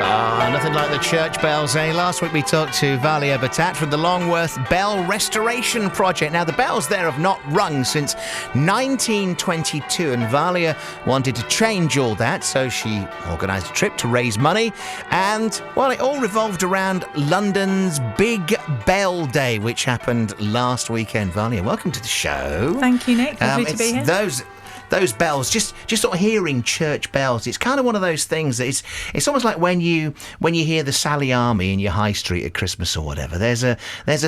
Nothing like the church bells, eh? Last week we talked to Valia from the Longworth Bell Restoration Project. Now, the bells there have not rung since 1922, and Valia wanted to change all that, so she organised a trip to raise money. And, well, it all revolved around London's Big Bell Day, which happened last weekend. Valia, welcome to the show. Thank you, Nick. Lovely to be here. Those bells, just sort of hearing church bells, it's kind of one of those things that it's almost like when you hear the Sally Army in your high street at Christmas or whatever. There's a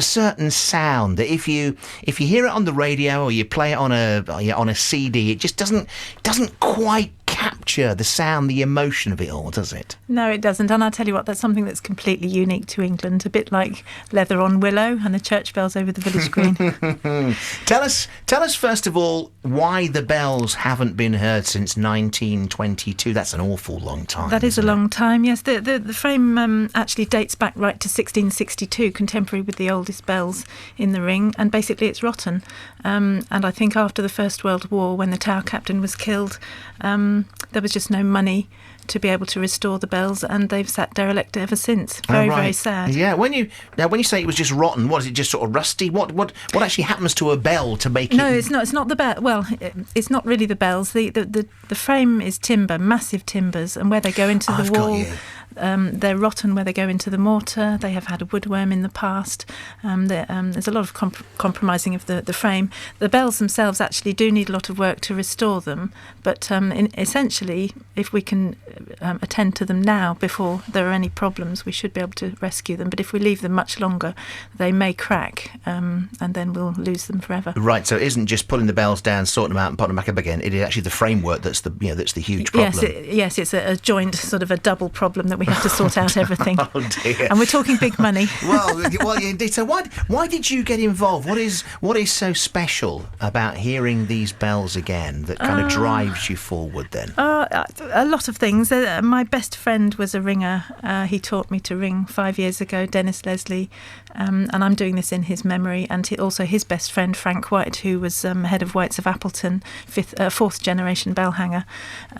certain sound that if you hear it on the radio or you play it on a CD, it just doesn't quite capture the sound, the emotion of it all, does it? No, it doesn't. And I'll tell you what, that's something that's completely unique to England, a bit like leather on willow and the church bells over the village green. Tell us first of all why the bells haven't been heard since 1922. That's an awful long time. That is a long time, yes. The frame actually dates back right to 1662, contemporary with the oldest bells in the ring, and basically it's rotten. And I think after the First World War, when the tower captain was killed, there was just no money to be able to restore the bells, and they've sat derelict ever since. Very sad. Yeah. When you say it was just rotten, what is it? Just sort of rusty? What actually happens to a bell to make it? No, it's not. It's not the bell. Well, it's not really the bells. The frame is timber, massive timbers, and where they go into the wall. They're rotten where they go into the mortar. They have had a woodworm in the past. There's a lot of compromising of the frame. The bells themselves actually do need a lot of work to restore them, but essentially, if we can attend to them now before there are any problems, we should be able to rescue them. But if we leave them much longer, they may crack, and then we'll lose them forever. Right. So it isn't just pulling the bells down, sorting them out, and putting them back up again. It is actually the framework that's the huge problem. Yes, it's a joint, sort of a double problem that we have to sort out everything. Oh dear! And we're talking big money. well, indeed. So why did you get involved? What is so special about hearing these bells again that kind of drives you forward? Then a lot of things. My best friend was a ringer. He taught me to ring 5 years ago, Dennis Leslie, and I'm doing this in his memory. And also his best friend Frank White, who was head of Whites of Appleton, fourth generation bell hanger,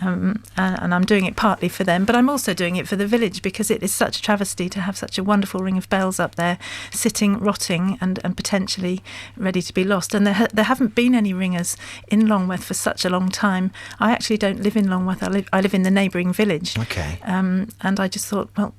and I'm doing it partly for them, but I'm also doing it for the village, because it is such a travesty to have such a wonderful ring of bells up there sitting, rotting and potentially ready to be lost. And there haven't been any ringers in Longworth for such a long time. I actually don't live in Longworth. I live in the neighbouring village. Okay. And I just thought, well,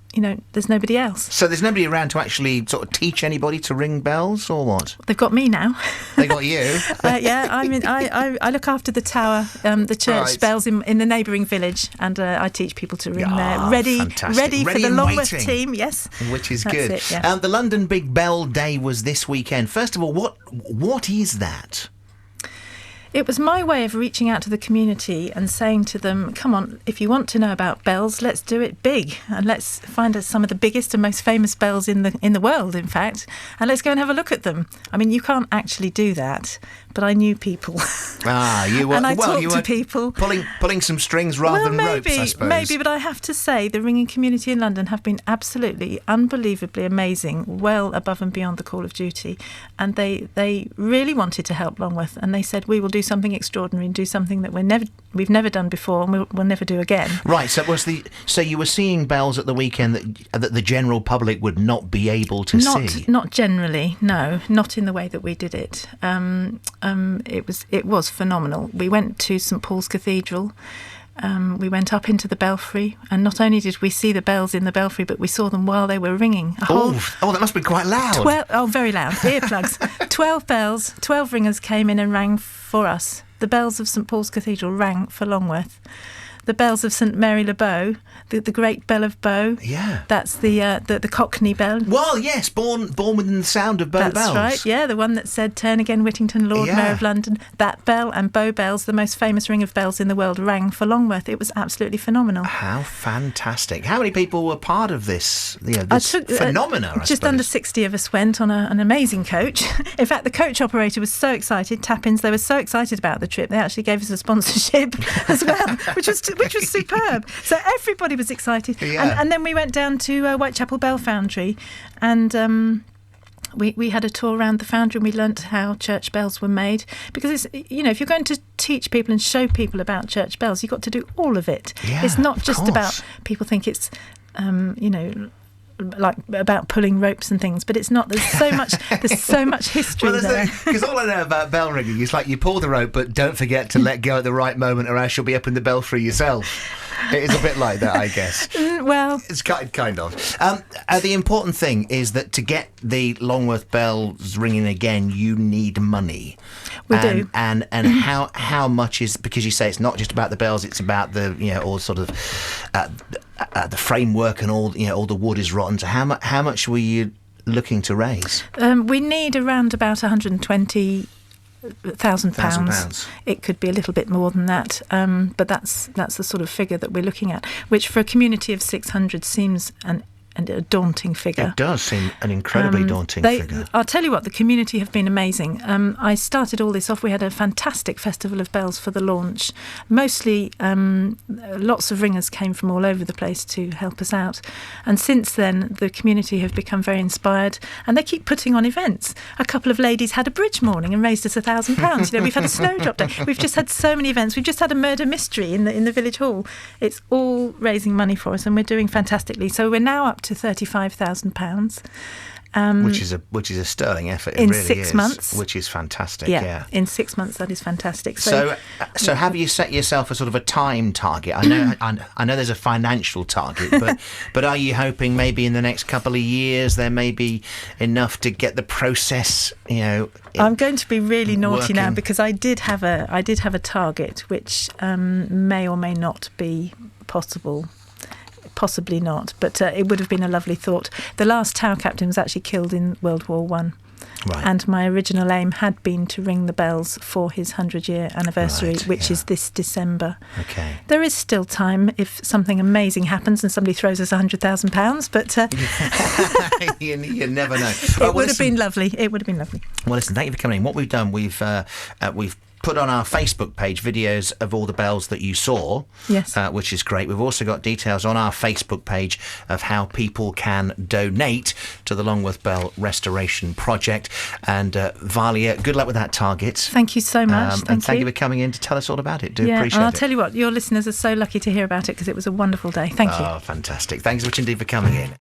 there's nobody else. So there's nobody around to actually sort of teach anybody to ring bells, or what? They've got me now. They got you? Yeah, I look after the tower, the church bells in the neighbouring village, and I teach people to ring there. Ready for the Longworth team, yes. Which is That's good. It, yeah. The London Big Bell Day was this weekend. First of all, what is that? It was my way of reaching out to the community and saying to them, come on, if you want to know about bells, let's do it big, and let's find out some of the biggest and most famous bells in the world, in fact, and let's go and have a look at them. I mean, you can't actually do that, but I knew people. You were, and I talked to people. Pulling some strings rather than ropes, I suppose. Maybe, but I have to say the ringing community in London have been absolutely, unbelievably amazing, well above and beyond the call of duty. And they really wanted to help Longworth, and they said, we will do something extraordinary and do something that we've never done before, and we'll never do again. Right, so you were seeing bells at the weekend that the general public would not be able to see? Not generally, no, not in the way that we did it. It was phenomenal. We went to St Paul's Cathedral. We went up into the belfry, and not only did we see the bells in the belfry, but we saw them while they were ringing. That must be quite loud. Very loud. Earplugs. 12 bells, 12 ringers came in and rang for us. The bells of St Paul's Cathedral rang for Longworth. The bells of St Mary le Bow, the great bell of Bow. Yeah. That's the Cockney bell. Well, yes, born within the sound of Bow bells. That's right, yeah, the one that said, turn again Whittington, Lord Mayor of London. That bell and Bow bells, the most famous ring of bells in the world, rang for Longworth. It was absolutely phenomenal. How fantastic. How many people were part of this, phenomena, I Just suppose? under 60 of us went on an amazing coach. In fact, the coach operator was so excited, Tappins, they were so excited about the trip, they actually gave us a sponsorship as well, which was superb. So everybody was excited. Yeah. And then we went down to Whitechapel Bell Foundry, and we had a tour around the foundry, and we learnt how church bells were made, because it's, if you're going to teach people and show people about church bells, you've got to do all of it. Yeah, it's not just course. about, people think it's you know, like about pulling ropes and things, but it's not. There's so much history there. Because all I know about bell ringing is like you pull the rope, but don't forget to let go at the right moment, or else you'll be up in the belfry yourself. It is a bit like that, I guess. Well, it's kind of. The important thing is that to get the Longworth bells ringing again, you need money. We do. And how much is, because you say it's not just about the bells, it's about the, you know, all sort of the framework and all, you know, all the wood is rotten. So how much were you looking to raise? We need around about £120,000. It could be a little bit more than that, but that's the sort of figure that we're looking at, which for a community of 600 seems a daunting figure. It does seem an incredibly daunting figure. I'll tell you what, the community have been amazing. I started all this off. We had a fantastic festival of bells for the launch. Mostly, lots of ringers came from all over the place to help us out. And since then, the community have become very inspired, and they keep putting on events. A couple of ladies had a bridge morning and raised us £1,000. You know, we've had a snowdrop day. We've just had so many events. We've just had a murder mystery in the village hall. It's all raising money for us, and we're doing fantastically. So we're now up to £35,000. Which is a sterling effort. It in really 6 is, months, which is fantastic. Yeah, in 6 months, that is fantastic. So have you set yourself a sort of a time target? I know there's a financial target, but are you hoping maybe in the next couple of years there may be enough to get the process? You know, I'm going to be really naughty now, working? because I did have a target which may or may not be possible. Possibly not, but it would have been a lovely thought. The last tower captain was actually killed in World War One. Right. And my original aim had been to ring the bells for his 100-year anniversary, which is this December. Okay. There is still time if something amazing happens and somebody throws us £100,000, but you never know. It would have been lovely. It would have been lovely. Well, listen, thank you for coming in. What we've done, we've put on our Facebook page videos of all the bells that you saw, yes, which is great. We've also got details on our Facebook page of how people can donate to the Longworth Bell Restoration Project. And Valia, good luck with that target. Thank you so much. Thank you for coming in to tell us all about it. Appreciate it. And I'll tell you what, your listeners are so lucky to hear about it, because it was a wonderful day. Thank you. Oh, fantastic. Thanks so much indeed for coming in.